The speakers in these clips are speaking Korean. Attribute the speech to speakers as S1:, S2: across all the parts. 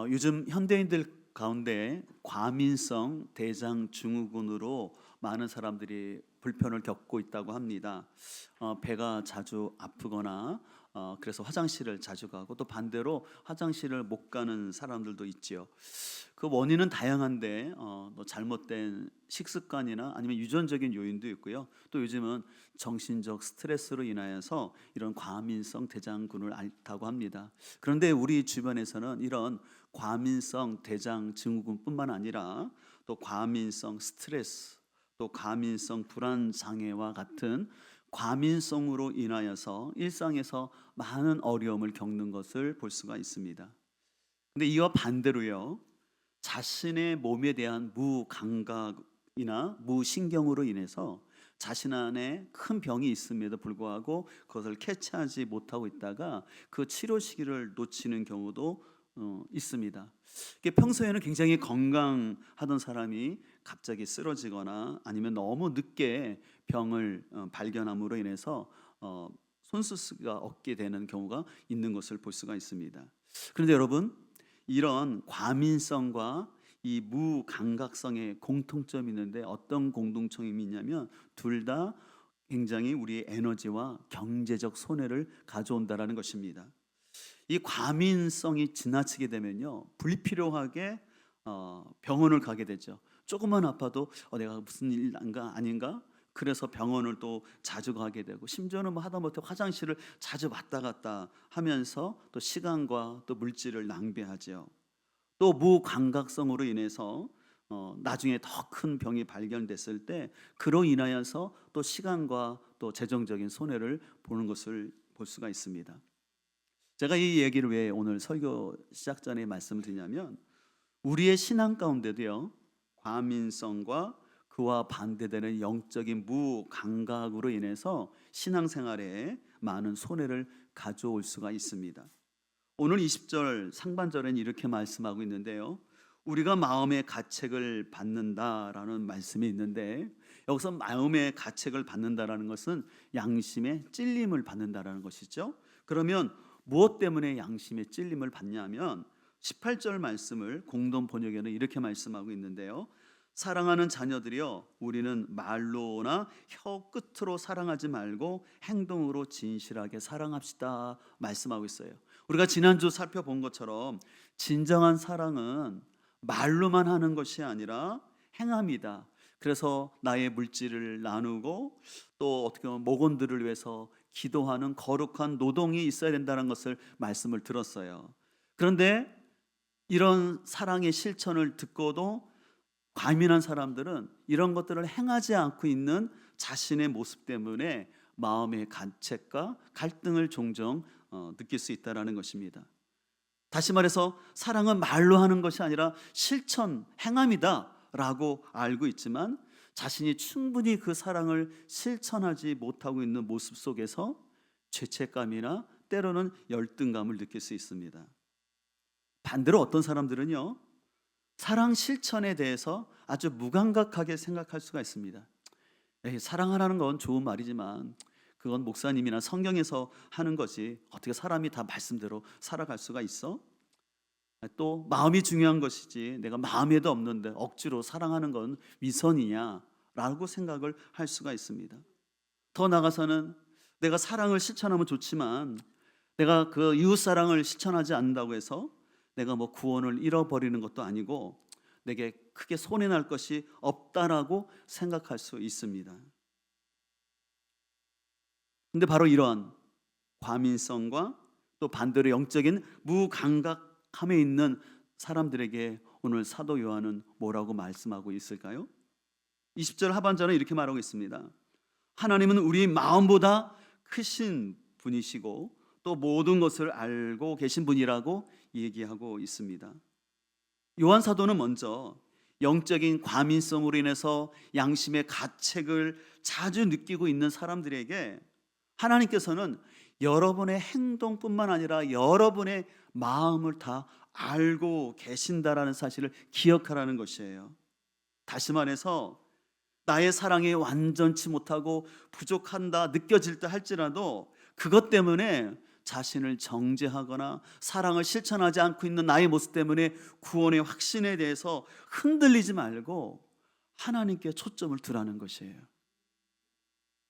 S1: 요즘 현대인들 가운데 과민성 대장 증후군으로 많은 사람들이 불편을 겪고 있다고 합니다. 배가 자주 아프거나 그래서 화장실을 자주 가고, 또 반대로 화장실을 못 가는 사람들도 있지요. 그 원인은 다양한데 뭐 잘못된 식습관이나 아니면 유전적인 요인도 있고요. 또 요즘은 정신적 스트레스로 인하여서 이런 과민성 대장군을 앓다고 합니다. 그런데 우리 주변에서는 이런 과민성 대장 증후군뿐만 아니라 또 과민성 스트레스, 또 과민성 불안 장애와 같은 과민성으로 인하여서 일상에서 많은 어려움을 겪는 것을 볼 수가 있습니다. 근데 이와 반대로요, 자신의 몸에 대한 무감각이나 무신경으로 인해서 자신 안에 큰 병이 있음에도 불구하고 그것을 캐치하지 못하고 있다가 그 치료 시기를 놓치는 경우도 있습니다. 이게 평소에는 굉장히 건강하던 사람이 갑자기 쓰러지거나 아니면 너무 늦게 병을 발견함으로 인해서 손쓸 수가 없게 되는 경우가 있는 것을 볼 수가 있습니다. 그런데 여러분, 이런 과민성과 이 무감각성의 공통점이 있는데, 어떤 공동점이 있냐면 둘 다 굉장히 우리의 에너지와 경제적 손해를 가져온다라는 것입니다. 이 과민성이 지나치게 되면요, 불필요하게 병원을 가게 되죠. 조금만 아파도 내가 무슨 일인가 아닌가, 그래서 병원을 또 자주 가게 되고, 심지어는 뭐 하다못해 화장실을 자주 왔다 갔다 하면서 또 시간과 또 물질을 낭비하죠. 또 무감각성으로 인해서 나중에 더 큰 병이 발견됐을 때 그로 인하여서 또 시간과 또 재정적인 손해를 보는 것을 볼 수가 있습니다. 제가 이 얘기를 왜 오늘 설교 시작 전에 말씀을 드리냐면, 우리의 신앙 가운데도요, 과민성과 그와 반대되는 영적인 무감각으로 인해서 신앙생활에 많은 손해를 가져올 수가 있습니다. 오늘 20절 상반절엔 이렇게 말씀하고 있는데요, 우리가 마음의 가책을 받는다라는 말씀이 있는데, 여기서 마음의 가책을 받는다라는 것은 양심의 찔림을 받는다라는 것이죠. 그러면 무엇 때문에 양심의 찔림을 받냐면, 18절 말씀을 공동 번역에는 이렇게 말씀하고 있는데요, 사랑하는 자녀들이여, 우리는 말로나 혀 끝으로 사랑하지 말고 행동으로 진실하게 사랑합시다 말씀하고 있어요. 우리가 지난주 살펴본 것처럼 진정한 사랑은 말로만 하는 것이 아니라 행함이다. 그래서 나의 물질을 나누고, 또 어떻게 보면 목원들을 위해서 기도하는 거룩한 노동이 있어야 된다는 것을 말씀을 들었어요. 그런데 이런 사랑의 실천을 듣고도 과민한 사람들은 이런 것들을 행하지 않고 있는 자신의 모습 때문에 마음의 간책과 갈등을 종종 느낄 수 있다는 것입니다. 다시 말해서 사랑은 말로 하는 것이 아니라 실천, 행함이다 라고 알고 있지만, 자신이 충분히 그 사랑을 실천하지 못하고 있는 모습 속에서 죄책감이나 때로는 열등감을 느낄 수 있습니다. 반대로 어떤 사람들은요, 사랑 실천에 대해서 아주 무감각하게 생각할 수가 있습니다. 사랑하라는 건 좋은 말이지만 그건 목사님이나 성경에서 하는 거지, 어떻게 사람이 다 말씀대로 살아갈 수가 있어? 또 마음이 중요한 것이지, 내가 마음에도 없는데 억지로 사랑하는 건 위선이냐 라고 생각을 할 수가 있습니다. 더 나아가서는 내가 사랑을 실천하면 좋지만, 내가 그 이웃사랑을 실천하지 않는다고 해서 내가 뭐 구원을 잃어버리는 것도 아니고 내게 크게 손해날 것이 없다라고 생각할 수 있습니다. 근데 바로 이러한 과민성과 또 반대로 영적인 무감각함에 있는 사람들에게 오늘 사도 요한은 뭐라고 말씀하고 있을까요? 20절 하반절은 이렇게 말하고 있습니다. 하나님은 우리 마음보다 크신 분이시고 또 모든 것을 알고 계신 분이라고 얘기하고 있습니다. 요한 사도는 먼저 영적인 과민성으로 인해서 양심의 가책을 자주 느끼고 있는 사람들에게 하나님께서는 여러분의 행동뿐만 아니라 여러분의 마음을 다 알고 계신다라는 사실을 기억하라는 것이에요. 다시 말해서 나의 사랑이 완전치 못하고 부족한다 느껴질 때 할지라도, 그것 때문에 자신을 정죄하거나 사랑을 실천하지 않고 있는 나의 모습 때문에 구원의 확신에 대해서 흔들리지 말고 하나님께 초점을 두라는 것이에요.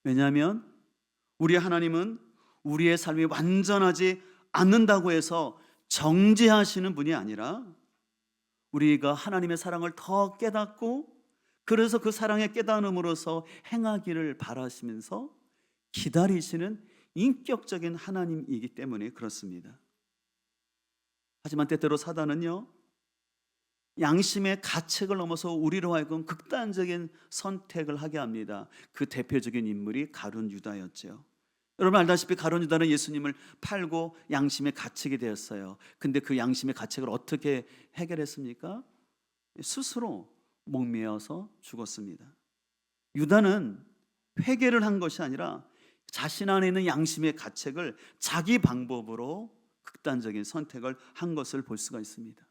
S1: 왜냐하면 우리 하나님은 우리의 삶이 완전하지 않는다고 해서 정죄하시는 분이 아니라 우리가 하나님의 사랑을 더 깨닫고 그래서 그 사랑의 깨달음으로써 행하기를 바라시면서 기다리시는 인격적인 하나님이기 때문에 그렇습니다. 하지만 때때로 사단은요, 양심의 가책을 넘어서 우리로 하여금 극단적인 선택을 하게 합니다. 그 대표적인 인물이 가룟 유다였죠. 여러분 알다시피 가룟 유다는 예수님을 팔고 양심의 가책이 되었어요. 근데 그 양심의 가책을 어떻게 해결했습니까? 스스로 목매어서 죽었습니다. 유다는 회개를 한 것이 아니라 자신 안에 있는 양심의 가책을 자기 방법으로 극단적인 선택을 한 것을 볼 수가 있습니다.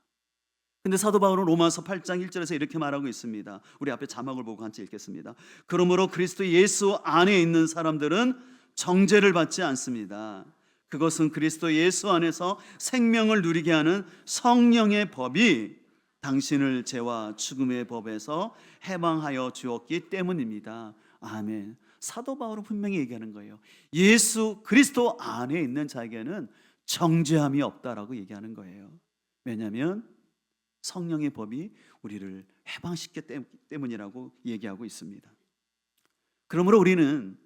S1: 근데 사도 바울은 로마서 8장 1절에서 이렇게 말하고 있습니다. 우리 앞에 자막을 보고 같이 읽겠습니다. 그러므로 그리스도 예수 안에 있는 사람들은 정죄를 받지 않습니다. 그것은 그리스도 예수 안에서 생명을 누리게 하는 성령의 법이 당신을 죄와 죽음의 법에서 해방하여 주었기 때문입니다. 아멘. 사도 바울은 분명히 얘기하는 거예요. 예수 그리스도 안에 있는 자에게는 정죄함이 없다라고 얘기하는 거예요. 왜냐하면 성령의 법이 우리를 해방시켰기 때문이라고 얘기하고 있습니다. 그러므로 우리는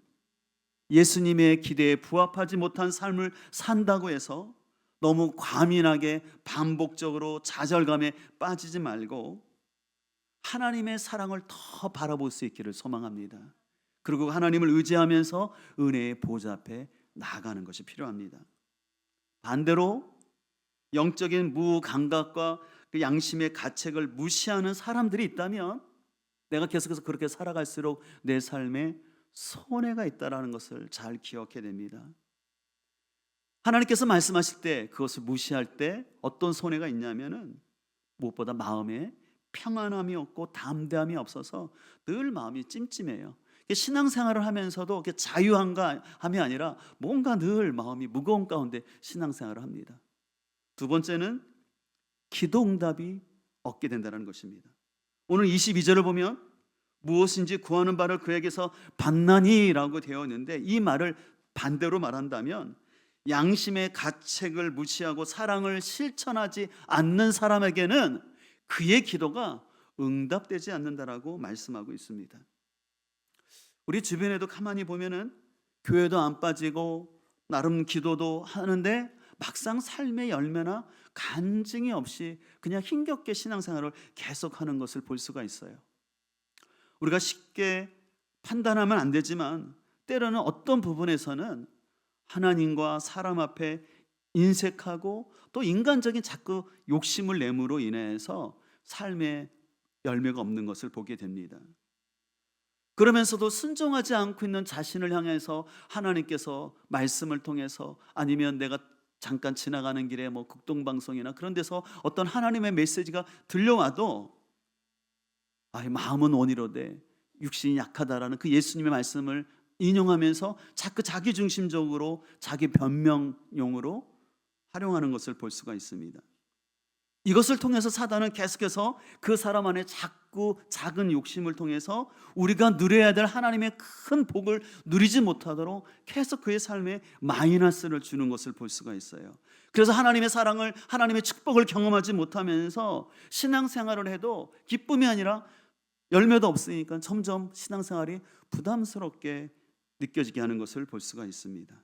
S1: 예수님의 기대에 부합하지 못한 삶을 산다고 해서 너무 과민하게 반복적으로 좌절감에 빠지지 말고 하나님의 사랑을 더 바라볼 수 있기를 소망합니다. 그리고 하나님을 의지하면서 은혜의 보좌 앞에 나아가는 것이 필요합니다. 반대로 영적인 무감각과 그 양심의 가책을 무시하는 사람들이 있다면 내가 계속해서 그렇게 살아갈수록 내 삶에 손해가 있다는 것을 잘 기억해야 됩니다. 하나님께서 말씀하실 때 그것을 무시할 때 어떤 손해가 있냐면은 무엇보다 마음에 평안함이 없고 담대함이 없어서 늘 마음이 찜찜해요. 신앙생활을 하면서도 자유함이 아니라 뭔가 늘 마음이 무거운 가운데 신앙생활을 합니다. 두 번째는 기도 응답이 없게 된다는 것입니다. 오늘 22절을 보면 무엇인지 구하는 바를 그에게서 받나니라고 되어 있는데 이 말을 반대로 말한다면 양심의 가책을 무시하고 사랑을 실천하지 않는 사람에게는 그의 기도가 응답되지 않는다라고 말씀하고 있습니다. 우리 주변에도 가만히 보면은 교회도 안 빠지고 나름 기도도 하는데 막상 삶의 열매나 간증이 없이 그냥 힘겹게 신앙생활을 계속하는 것을 볼 수가 있어요. 우리가 쉽게 판단하면 안 되지만 때로는 어떤 부분에서는 하나님과 사람 앞에 인색하고 또 인간적인 자꾸 욕심을 내므로 인해서 삶에 열매가 없는 것을 보게 됩니다. 그러면서도 순종하지 않고 있는 자신을 향해서 하나님께서 말씀을 통해서 아니면 내가 잠깐 지나가는 길에 극동방송이나 그런 데서 어떤 하나님의 메시지가 들려와도 마음은 원이로되 육신이 약하다라는 그 예수님의 말씀을 인용하면서 자꾸 자기중심적으로 자기 변명용으로 활용하는 것을 볼 수가 있습니다. 이것을 통해서 사단은 계속해서 그 사람 안에 자꾸 작은 욕심을 통해서 우리가 누려야 될 하나님의 큰 복을 누리지 못하도록 계속 그의 삶에 마이너스를 주는 것을 볼 수가 있어요. 그래서 하나님의 사랑을, 하나님의 축복을 경험하지 못하면서 신앙생활을 해도 기쁨이 아니라 열매도 없으니까 점점 신앙생활이 부담스럽게 느껴지게 하는 것을 볼 수가 있습니다.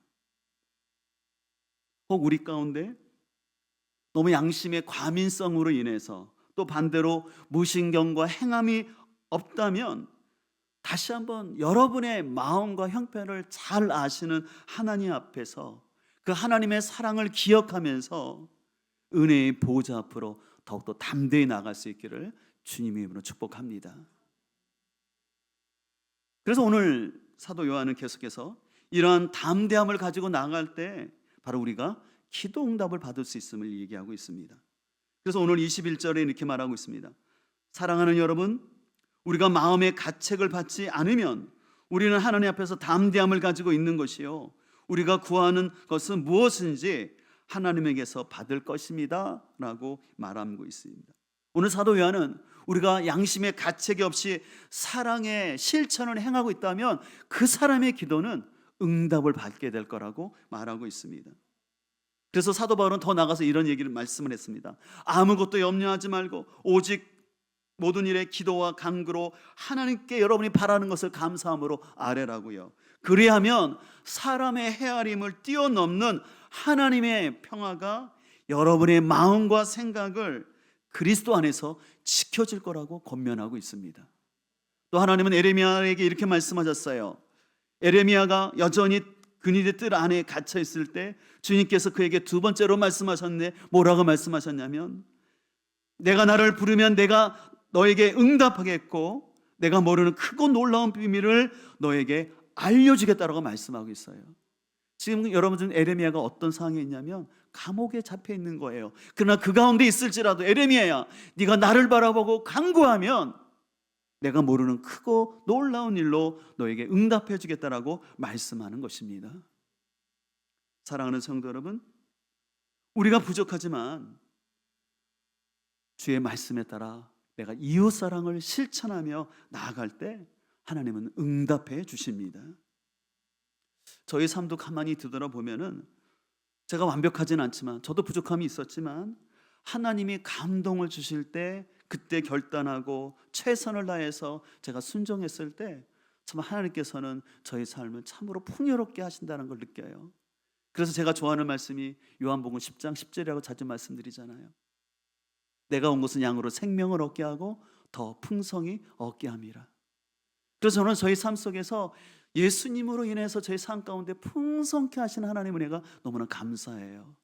S1: 혹 우리 가운데 너무 양심의 과민성으로 인해서 또 반대로 무신경과 행함이 없다면 다시 한번 여러분의 마음과 형편을 잘 아시는 하나님 앞에서 그 하나님의 사랑을 기억하면서 은혜의 보좌 앞으로 더욱더 담대히 나아갈 수 있기를 주님의 이름으로 축복합니다. 그래서 오늘 사도 요한은 계속해서 이러한 담대함을 가지고 나아갈 때 바로 우리가 기도 응답을 받을 수 있음을 얘기하고 있습니다. 그래서 오늘 21절에 이렇게 말하고 있습니다. 사랑하는 여러분, 우리가 마음의 가책을 받지 않으면 우리는 하나님 앞에서 담대함을 가지고 있는 것이요 우리가 구하는 것은 무엇인지 하나님에게서 받을 것입니다 라고 말하고 있습니다. 오늘 사도 요한은 우리가 양심의 가책이 없이 사랑의 실천을 행하고 있다면 그 사람의 기도는 응답을 받게 될 거라고 말하고 있습니다. 그래서 사도 바울은 더 나가서 이런 얘기를 말씀을 했습니다. 아무것도 염려하지 말고 오직 모든 일에 기도와 간구로 하나님께 여러분이 바라는 것을 감사함으로 아뢰라고요. 그리하면 사람의 헤아림을 뛰어넘는 하나님의 평화가 여러분의 마음과 생각을 그리스도 안에서 지켜질 거라고 권면하고 있습니다. 또 하나님은 에레미야에게 이렇게 말씀하셨어요. 에레미야가 여전히 그니의 뜰 안에 갇혀 있을 때 주님께서 그에게 두 번째로 말씀하셨는데 뭐라고 말씀하셨냐면 내가 나를 부르면 내가 너에게 응답하겠고 내가 모르는 크고 놀라운 비밀을 너에게 알려주겠다라고 말씀하고 있어요. 지금 여러분 에레미야가 어떤 상황에 있냐면 감옥에 잡혀 있는 거예요. 그러나 그 가운데 있을지라도 에레미야야, 네가 나를 바라보고 간구하면 내가 모르는 크고 놀라운 일로 너에게 응답해 주겠다라고 말씀하는 것입니다. 사랑하는 성도 여러분, 우리가 부족하지만 주의 말씀에 따라 내가 이웃사랑을 실천하며 나아갈 때 하나님은 응답해 주십니다. 저희 삶도 가만히 뒤돌아보면은 제가 완벽하진 않지만 저도 부족함이 있었지만 하나님이 감동을 주실 때 그때 결단하고 최선을 다해서 제가 순종했을 때 참 하나님께서는 저희 삶을 참으로 풍요롭게 하신다는 걸 느껴요. 그래서 제가 좋아하는 말씀이 요한복음 10장 10절이라고 자주 말씀드리잖아요. 내가 온 것은 양으로 생명을 얻게 하고 더 풍성히 얻게 함이라. 그래서 저는 저희 삶 속에서 예수님으로 인해서 저희 삶 가운데 풍성케 하시는 하나님의 은혜가 너무나 감사해요.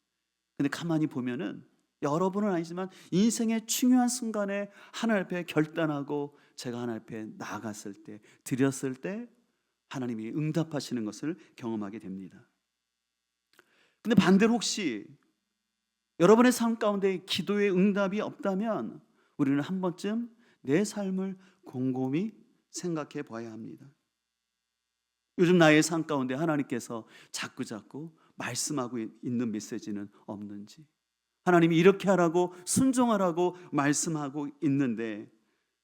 S1: 근데 가만히 보면은 여러분은 아니지만 인생의 중요한 순간에 하나님 앞에 결단하고 제가 하나님 앞에 나아갔을 때, 드렸을 때 하나님이 응답하시는 것을 경험하게 됩니다. 근데 반대로 혹시 여러분의 삶 가운데 기도의 응답이 없다면 우리는 한 번쯤 내 삶을 곰곰이 생각해 봐야 합니다. 요즘 나의 삶 가운데 하나님께서 자꾸 말씀하고 있는 메시지는 없는지, 하나님이 이렇게 하라고 순종하라고 말씀하고 있는데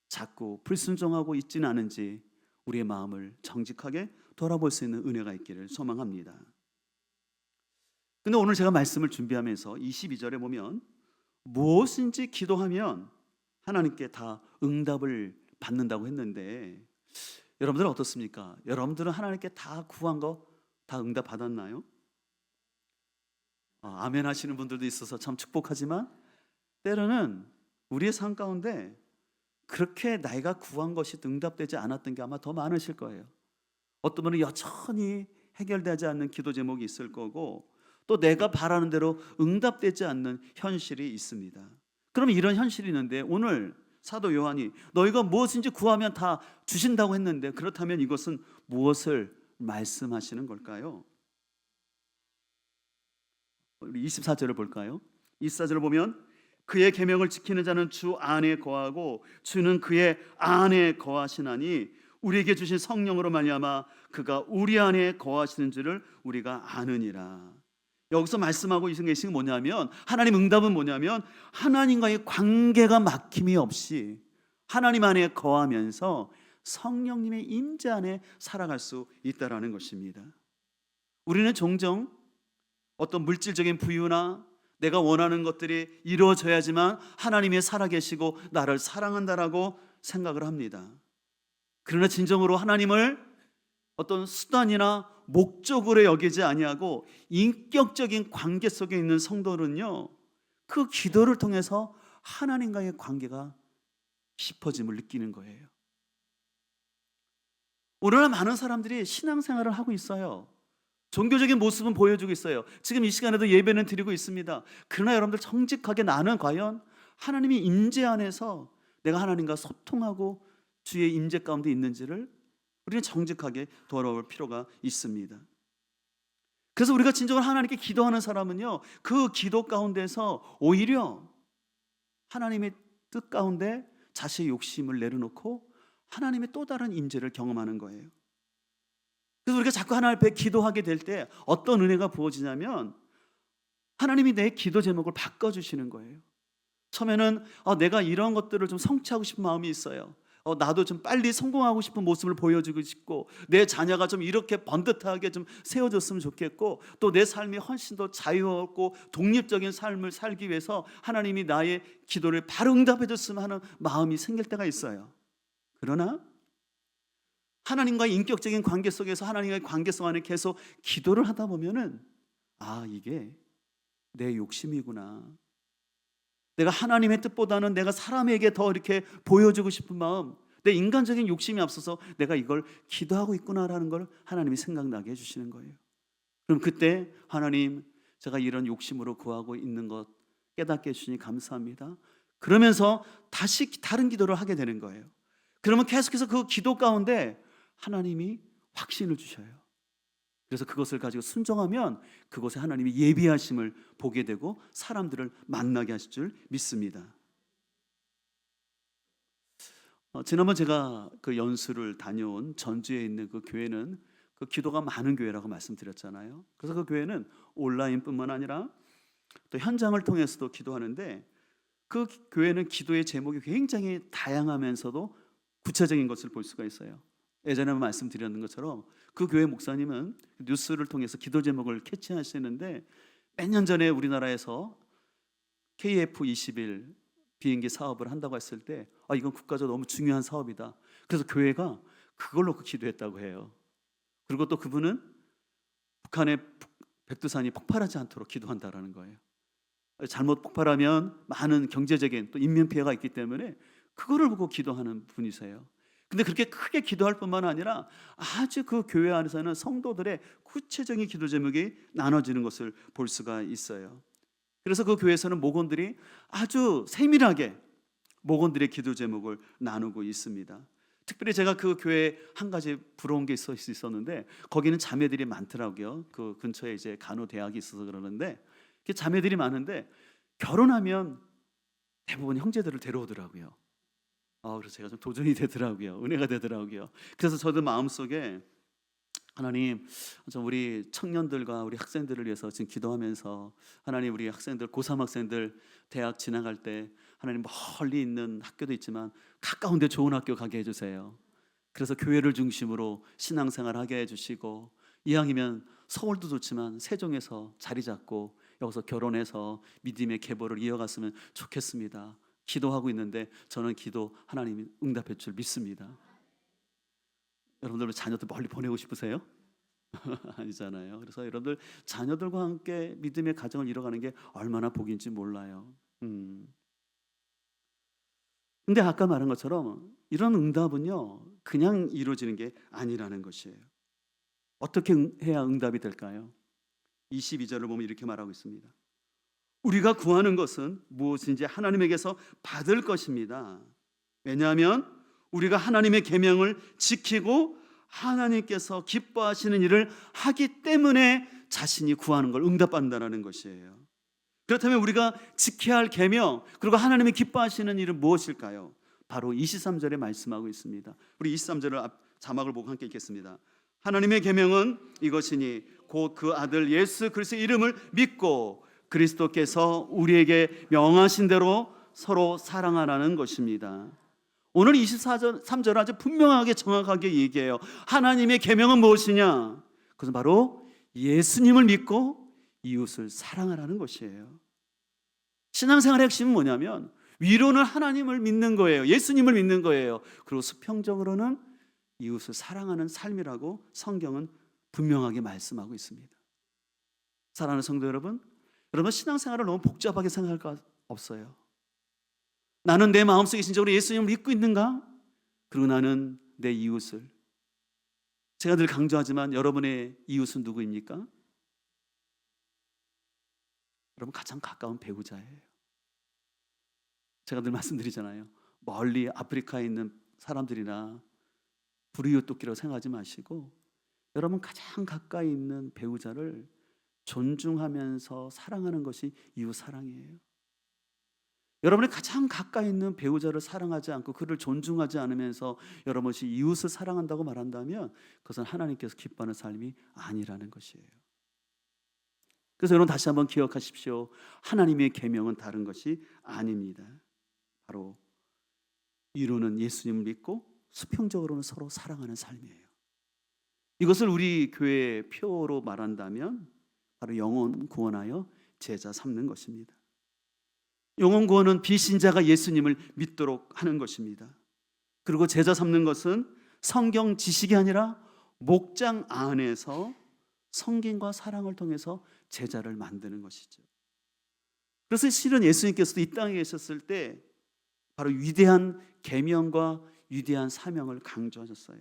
S1: 자꾸 불순종하고 있지는 않은지 우리의 마음을 정직하게 돌아볼 수 있는 은혜가 있기를 소망합니다. 근데 오늘 제가 말씀을 준비하면서 22절에 보면 무엇인지 기도하면 하나님께 다 응답을 받는다고 했는데 여러분들은 어떻습니까? 여러분들은 하나님께 다 구한 거 다 응답 받았나요? 아멘 하시는 분들도 있어서 참 축복하지만 때로는 우리의 삶 가운데 그렇게 내가 구한 것이 응답되지 않았던 게 아마 더 많으실 거예요. 어떤 분은 여전히 해결되지 않는 기도 제목이 있을 거고 또 내가 바라는 대로 응답되지 않는 현실이 있습니다. 그러면 이런 현실이 있는데 오늘 사도 요한이 너희가 무엇인지 구하면 다 주신다고 했는데 그렇다면 이것은 무엇을 말씀하시는 걸까요? 우리 24절을 볼까요? 24절을 보면 그의 계명을 지키는 자는 주 안에 거하고 주는 그의 안에 거하시나니 우리에게 주신 성령으로 말미암아 그가 우리 안에 거하시는 줄을 우리가 아느니라. 여기서 말씀하고 계신 것이 뭐냐면 하나님 응답은 뭐냐면 하나님과의 관계가 막힘이 없이 하나님 안에 거하면서 성령님의 임재 안에 살아갈 수 있다라는 것입니다. 우리는 종종 어떤 물질적인 부유나 내가 원하는 것들이 이루어져야지만 하나님이 살아계시고 나를 사랑한다라고 생각을 합니다. 그러나 진정으로 하나님을 어떤 수단이나 목적으로 여기지 아니하고 인격적인 관계 속에 있는 성도는요, 그 기도를 통해서 하나님과의 관계가 깊어짐을 느끼는 거예요. 오늘날 많은 사람들이 신앙생활을 하고 있어요. 종교적인 모습은 보여주고 있어요. 지금 이 시간에도 예배는 드리고 있습니다. 그러나 여러분들 정직하게 나는 과연 하나님의 임재 안에서 내가 하나님과 소통하고 주의 임재 가운데 있는지를 우리는 정직하게 돌아볼 필요가 있습니다. 그래서 우리가 진정으로 하나님께 기도하는 사람은요, 그 기도 가운데서 오히려 하나님의 뜻 가운데 자신의 욕심을 내려놓고 하나님의 또 다른 임재를 경험하는 거예요. 그래서 우리가 자꾸 하나님 앞에 기도하게 될 때 어떤 은혜가 부어지냐면 하나님이 내 기도 제목을 바꿔주시는 거예요. 처음에는 내가 이런 것들을 좀 성취하고 싶은 마음이 있어요. 나도 좀 빨리 성공하고 싶은 모습을 보여주고 싶고, 내 자녀가 좀 이렇게 번듯하게 좀 세워졌으면 좋겠고, 또 내 삶이 훨씬 더 자유롭고 독립적인 삶을 살기 위해서 하나님이 나의 기도를 바로 응답해 줬으면 하는 마음이 생길 때가 있어요. 그러나 하나님과의 인격적인 관계 속에서 하나님과의 관계성 안에 계속 기도를 하다 보면은 이게 내 욕심이구나. 내가 하나님의 뜻보다는 내가 사람에게 더 이렇게 보여주고 싶은 마음, 내 인간적인 욕심이 앞서서 내가 이걸 기도하고 있구나라는 걸 하나님이 생각나게 해주시는 거예요. 그럼 그때 하나님, 제가 이런 욕심으로 구하고 있는 것 깨닫게 해주시니 감사합니다. 그러면서 다시 다른 기도를 하게 되는 거예요. 그러면 계속해서 그 기도 가운데 하나님이 확신을 주셔요. 그래서 그것을 가지고 순종하면 그곳에 하나님이 예비하심을 보게 되고 사람들을 만나게 하실 줄 믿습니다. 지난번 제가 그 연수를 다녀온 전주에 있는 그 교회는 그 기도가 많은 교회라고 말씀드렸잖아요. 그래서 그 교회는 온라인뿐만 아니라 또 현장을 통해서도 기도하는데, 그 교회는 기도의 제목이 굉장히 다양하면서도 구체적인 것을 볼 수가 있어요. 예전에 말씀드렸는 것처럼 그 교회 목사님은 뉴스를 통해서 기도 제목을 캐치하시는데, 몇 년 전에 우리나라에서 KF-21 비행기 사업을 한다고 했을 때 이건 국가적으로 너무 중요한 사업이다. 그래서 교회가 그걸 놓고 기도했다고 해요. 그리고 또 그분은 북한의 백두산이 폭발하지 않도록 기도한다라는 거예요. 잘못 폭발하면 많은 경제적인 또 인명 피해가 있기 때문에 그거를 보고 기도하는 분이세요. 근데 그렇게 크게 기도할 뿐만 아니라 아주 그 교회 안에서는 성도들의 구체적인 기도 제목이 나눠지는 것을 볼 수가 있어요. 그래서 그 교회에서는 목원들이 아주 세밀하게 목원들의 기도 제목을 나누고 있습니다. 특별히 제가 그 교회에 한 가지 부러운 게 있었는데, 거기는 자매들이 많더라고요. 그 근처에 이제 간호대학이 있어서 그러는데, 자매들이 많은데 결혼하면 대부분 형제들을 데려오더라고요. 그래서 제가 좀 도전이 되더라고요. 은혜가 되더라고요. 그래서 저도 마음속에 하나님, 우리 청년들과 우리 학생들을 위해서 지금 기도하면서, 하나님 우리 학생들, 고3 학생들 대학 지나갈 때 하나님 멀리 있는 학교도 있지만 가까운 데 좋은 학교 가게 해주세요. 그래서 교회를 중심으로 신앙생활 하게 해주시고, 이왕이면 서울도 좋지만 세종에서 자리 잡고 여기서 결혼해서 믿음의 계보를 이어갔으면 좋겠습니다. 기도하고 있는데 저는 기도 하나님이 응답해 줄 믿습니다. 여러분들 자녀들 멀리 보내고 싶으세요? 아니잖아요. 그래서 여러분들 자녀들과 함께 믿음의 가정을 이뤄가는 게 얼마나 복인지 몰라요. 근데 아까 말한 것처럼 이런 응답은요, 그냥 이루어지는 게 아니라는 것이에요. 어떻게 해야 응답이 될까요? 22절을 보면 이렇게 말하고 있습니다. 우리가 구하는 것은 무엇인지 하나님에게서 받을 것입니다. 왜냐하면 우리가 하나님의 계명을 지키고 하나님께서 기뻐하시는 일을 하기 때문에 자신이 구하는 걸 응답받는다는 것이에요. 그렇다면 우리가 지켜야 할 계명, 그리고 하나님이 기뻐하시는 일은 무엇일까요? 바로 23절에 말씀하고 있습니다. 우리 23절을 자막을 보고 함께 읽겠습니다. 하나님의 계명은 이것이니 곧 그 아들 예수 그리스도의 이름을 믿고 그리스도께서 우리에게 명하신 대로 서로 사랑하라는 것입니다. 오늘 23절 아주 분명하게 정확하게 얘기해요. 하나님의 계명은 무엇이냐? 그것은 바로 예수님을 믿고 이웃을 사랑하라는 것이에요. 신앙생활의 핵심은 뭐냐면 위로는 하나님을 믿는 거예요. 예수님을 믿는 거예요. 그리고 수평적으로는 이웃을 사랑하는 삶이라고 성경은 분명하게 말씀하고 있습니다. 사랑하는 성도 여러분, 신앙생활을 너무 복잡하게 생각할 것 없어요. 나는 내 마음속에 진정으로 예수님을 믿고 있는가? 그리고 나는 내 이웃을, 제가 늘 강조하지만 여러분의 이웃은 누구입니까? 여러분 가장 가까운 배우자예요. 제가 늘 말씀드리잖아요. 멀리 아프리카에 있는 사람들이나 불이웃돕기라고 생각하지 마시고 여러분 가장 가까이 있는 배우자를 존중하면서 사랑하는 것이 이웃 사랑이에요. 여러분이 가장 가까이 있는 배우자를 사랑하지 않고 그를 존중하지 않으면서 여러분이 이웃을 사랑한다고 말한다면 그것은 하나님께서 기뻐하는 삶이 아니라는 것이에요. 그래서 여러분 다시 한번 기억하십시오. 하나님의 계명은 다른 것이 아닙니다. 바로 이루는 예수님을 믿고 수평적으로는 서로 사랑하는 삶이에요. 이것을 우리 교회의 표로 말한다면 바로 영혼 구원하여 제자 삼는 것입니다. 영혼 구원은 비신자가 예수님을 믿도록 하는 것입니다. 그리고 제자 삼는 것은 성경 지식이 아니라 목장 안에서 성김과 사랑을 통해서 제자를 만드는 것이죠. 그래서 실은 예수님께서도 이 땅에 계셨을 때 바로 위대한 계명과 위대한 사명을 강조하셨어요.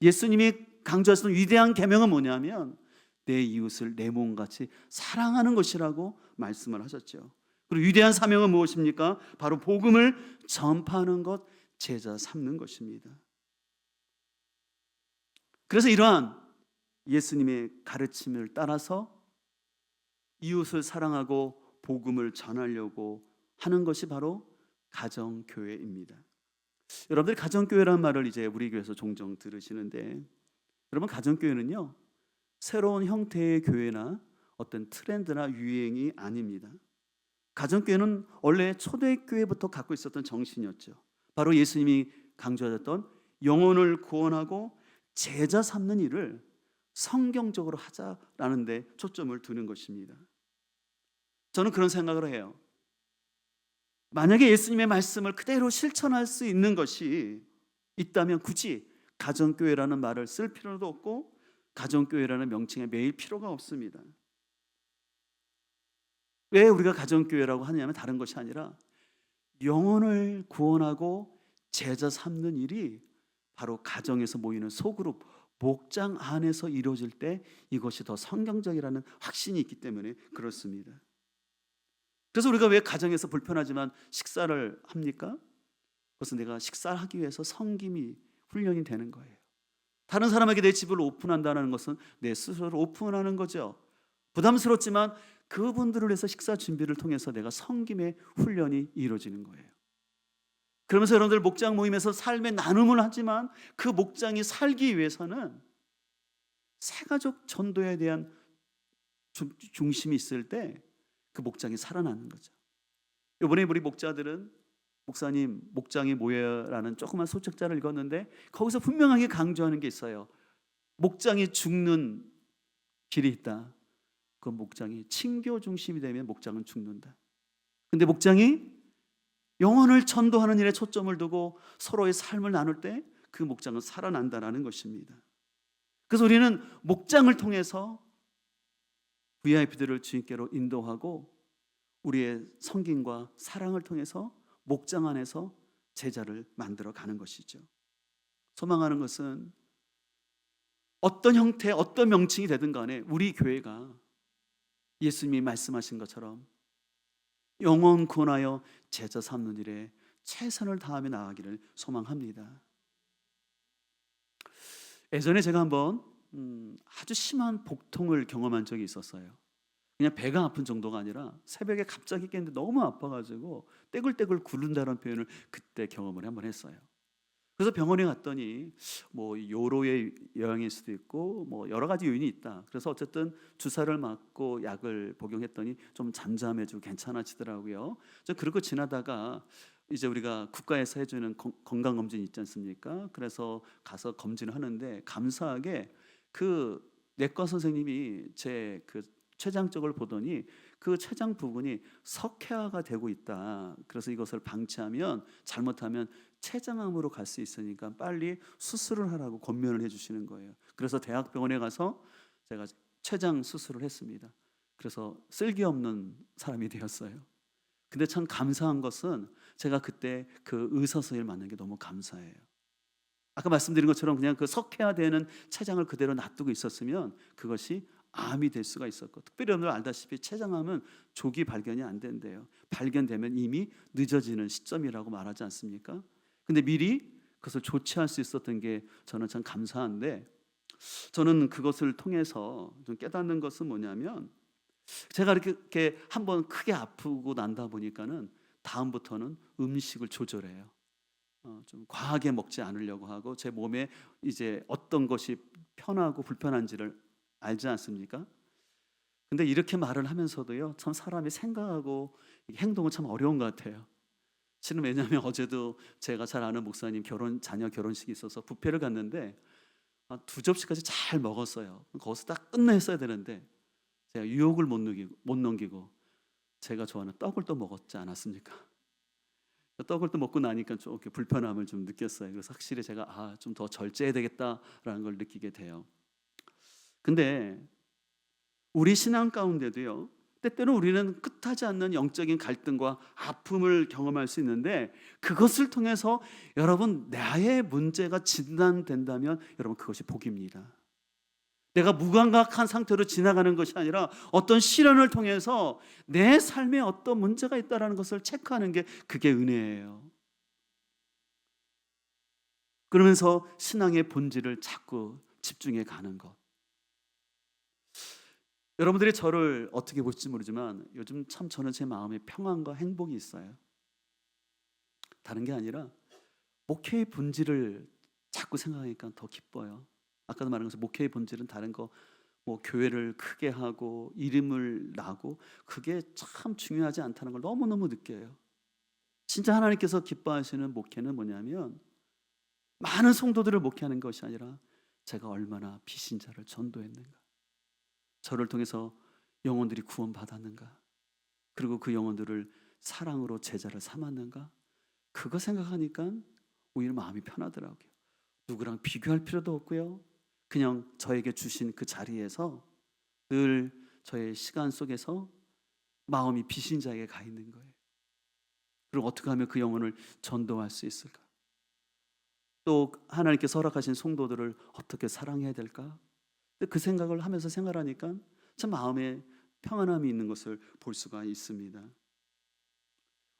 S1: 예수님이 강조하셨던 위대한 계명은 뭐냐면 내 이웃을 내 몸같이 사랑하는 것이라고 말씀을 하셨죠. 그리고 위대한 사명은 무엇입니까? 바로 복음을 전파하는 것, 제자 삼는 것입니다. 그래서 이러한 예수님의 가르침을 따라서 이웃을 사랑하고 복음을 전하려고 하는 것이 바로 가정교회입니다. 여러분들이 가정교회라는 말을 이제 우리 교회에서 종종 들으시는데, 여러분 가정교회는요 새로운 형태의 교회나 어떤 트렌드나 유행이 아닙니다. 가정교회는 원래 초대교회부터 갖고 있었던 정신이었죠. 바로 예수님이 강조하셨던 영혼을 구원하고 제자 삼는 일을 성경적으로 하자라는 데 초점을 두는 것입니다. 저는 그런 생각을 해요. 만약에 예수님의 말씀을 그대로 실천할 수 있는 것이 있다면 굳이 가정교회라는 말을 쓸 필요도 없고 가정교회라는 명칭에 매일 필요가 없습니다. 왜 우리가 가정교회라고 하냐면 다른 것이 아니라 영혼을 구원하고 제자 삼는 일이 바로 가정에서 모이는 소그룹, 목장 안에서 이루어질 때 이것이 더 성경적이라는 확신이 있기 때문에 그렇습니다. 그래서 우리가 왜 가정에서 불편하지만 식사를 합니까? 그것은 내가 식사를 하기 위해서 섬김이 훈련이 되는 거예요. 다른 사람에게 내 집을 오픈한다는 것은 내 스스로를 오픈하는 거죠. 부담스럽지만 그분들을 위해서 식사 준비를 통해서 내가 섬김의 훈련이 이루어지는 거예요. 그러면서 여러분들 목장 모임에서 삶의 나눔을 하지만 그 목장이 살기 위해서는 새가족 전도에 대한 중심이 있을 때 그 목장이 살아나는 거죠. 이번에 우리 목자들은 목사님 목장이 뭐예요라는 조그만 소책자를 읽었는데 거기서 분명하게 강조하는 게 있어요. 목장이 죽는 길이 있다. 그 목장이 친교 중심이 되면 목장은 죽는다. 근데 목장이 영혼을 전도하는 일에 초점을 두고 서로의 삶을 나눌 때 그 목장은 살아난다라는 것입니다. 그래서 우리는 목장을 통해서 VIP들을 주님께로 인도하고 우리의 섬김과 사랑을 통해서 목장 안에서 제자를 만들어 가는 것이죠. 소망하는 것은 어떤 형태, 어떤 명칭이 되든 간에 우리 교회가 예수님이 말씀하신 것처럼 영혼 구원하여 제자 삼는 일에 최선을 다하며 나아가기를 소망합니다. 예전에 제가 한번 아주 심한 복통을 경험한 적이 있었어요. 그냥 배가 아픈 정도가 아니라 새벽에 갑자기 깼는데 너무 아파가지고 떼굴떼굴 굴른다는 표현을 그때 경험을 한번 했어요. 그래서 병원에 갔더니 뭐 요로의 영향일 수도 있고 뭐 여러 가지 요인이 있다. 그래서 어쨌든 주사를 맞고 약을 복용했더니 좀 잠잠해지고 괜찮아지더라고요. 저 그러고 지나다가 이제 우리가 국가에서 해주는 건강검진 있지 않습니까? 그래서 가서 검진을 하는데 감사하게 그 내과 선생님이 제 그 췌장 쪽을 보더니 그 췌장 부분이 석회화가 되고 있다. 그래서 이것을 방치하면 잘못하면 췌장암으로 갈 수 있으니까 빨리 수술을 하라고 권면을 해주시는 거예요. 그래서 대학병원에 가서 제가 췌장 수술을 했습니다. 그래서 쓸데없는 사람이 되었어요. 근데 참 감사한 것은 제가 그때 그 의사 선생님을 만난 게 너무 감사해요. 아까 말씀드린 것처럼 그냥 그 석회화되는 췌장을 그대로 놔두고 있었으면 그것이 암이 될 수가 있었고, 특별히 여러분들 알다시피 췌장암은 조기 발견이 안 된대요. 발견되면 이미 늦어지는 시점이라고 말하지 않습니까? 근데 미리 그것을 조치할 수 있었던 게 저는 참 감사한데, 저는 그것을 통해서 좀 깨닫는 것은 뭐냐면 제가 이렇게 한번 크게 아프고 난다 보니까는 다음부터는 음식을 조절해요. 좀 과하게 먹지 않으려고 하고 제 몸에 이제 어떤 것이 편하고 불편한지를 알지 않습니까? 근데 이렇게 말을 하면서도요, 참 사람이 생각하고 행동은 참 어려운 것 같아요. 실은 왜냐하면 어제도 제가 잘 아는 목사님 자녀 결혼식이 있어서 뷔페를 갔는데 두 접시까지 잘 먹었어요. 거기서 딱 끝냈어야 되는데 제가 유혹을 못 넘기고 제가 좋아하는 떡을 또 먹었지 않았습니까? 떡을 또 먹고 나니까 좀 이렇게 불편함을 좀 느꼈어요. 그래서 확실히 제가 좀 더 절제해야 되겠다라는 걸 느끼게 돼요. 근데 우리 신앙 가운데도요, 때때로 우리는 끝하지 않는 영적인 갈등과 아픔을 경험할 수 있는데, 그것을 통해서 여러분 나의 문제가 진단된다면 여러분 그것이 복입니다. 내가 무감각한 상태로 지나가는 것이 아니라 어떤 시련을 통해서 내 삶에 어떤 문제가 있다는 것을 체크하는 게 그게 은혜예요. 그러면서 신앙의 본질을 자꾸 집중해 가는 것. 여러분들이 저를 어떻게 볼지 모르지만 요즘 참 저는 제 마음에 평안과 행복이 있어요. 다른 게 아니라 목회의 본질을 자꾸 생각하니까 더 기뻐요. 아까도 말한 것처럼 목회의 본질은 다른 거 뭐 교회를 크게 하고 이름을 나고 그게 참 중요하지 않다는 걸 너무너무 느껴요. 진짜 하나님께서 기뻐하시는 목회는 뭐냐면 많은 성도들을 목회하는 것이 아니라 제가 얼마나 비신자를 전도했는가, 저를 통해서 영혼들이 구원받았는가, 그리고 그 영혼들을 사랑으로 제자를 삼았는가, 그거 생각하니까 오히려 마음이 편하더라고요. 누구랑 비교할 필요도 없고요, 그냥 저에게 주신 그 자리에서 늘 저의 시간 속에서 마음이 비신자에게 가 있는 거예요. 그리고 어떻게 하면 그 영혼을 전도할 수 있을까, 또 하나님께서 허락하신 성도들을 어떻게 사랑해야 될까, 그 생각을 하면서 생활하니까 참 마음에 평안함이 있는 것을 볼 수가 있습니다.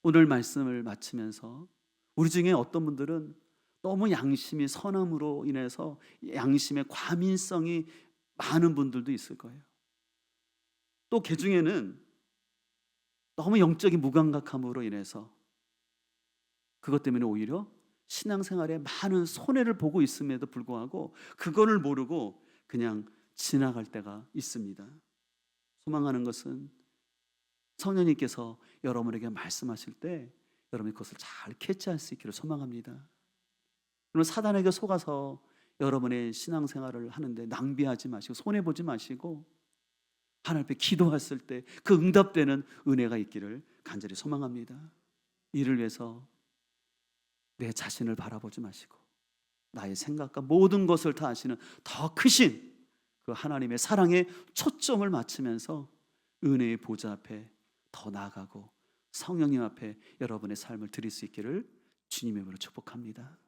S1: 오늘 말씀을 마치면서 우리 중에 어떤 분들은 너무 양심이 선함으로 인해서 양심의 과민성이 많은 분들도 있을 거예요. 또 그 중에는 너무 영적인 무감각함으로 인해서 그것 때문에 오히려 신앙생활에 많은 손해를 보고 있음에도 불구하고 그거를 모르고 그냥 지나갈 때가 있습니다. 소망하는 것은 성령님께서 여러분에게 말씀하실 때 여러분이 그것을 잘 캐치할 수 있기를 소망합니다. 그러면 사단에게 속아서 여러분의 신앙생활을 하는데 낭비하지 마시고 손해보지 마시고 하나님 앞에 기도했을 때 그 응답되는 은혜가 있기를 간절히 소망합니다. 이를 위해서 내 자신을 바라보지 마시고 나의 생각과 모든 것을 다 아시는 더 크신 그 하나님의 사랑에 초점을 맞추면서 은혜의 보좌 앞에 더 나아가고 성령님 앞에 여러분의 삶을 드릴 수 있기를 주님의 이름으로 축복합니다.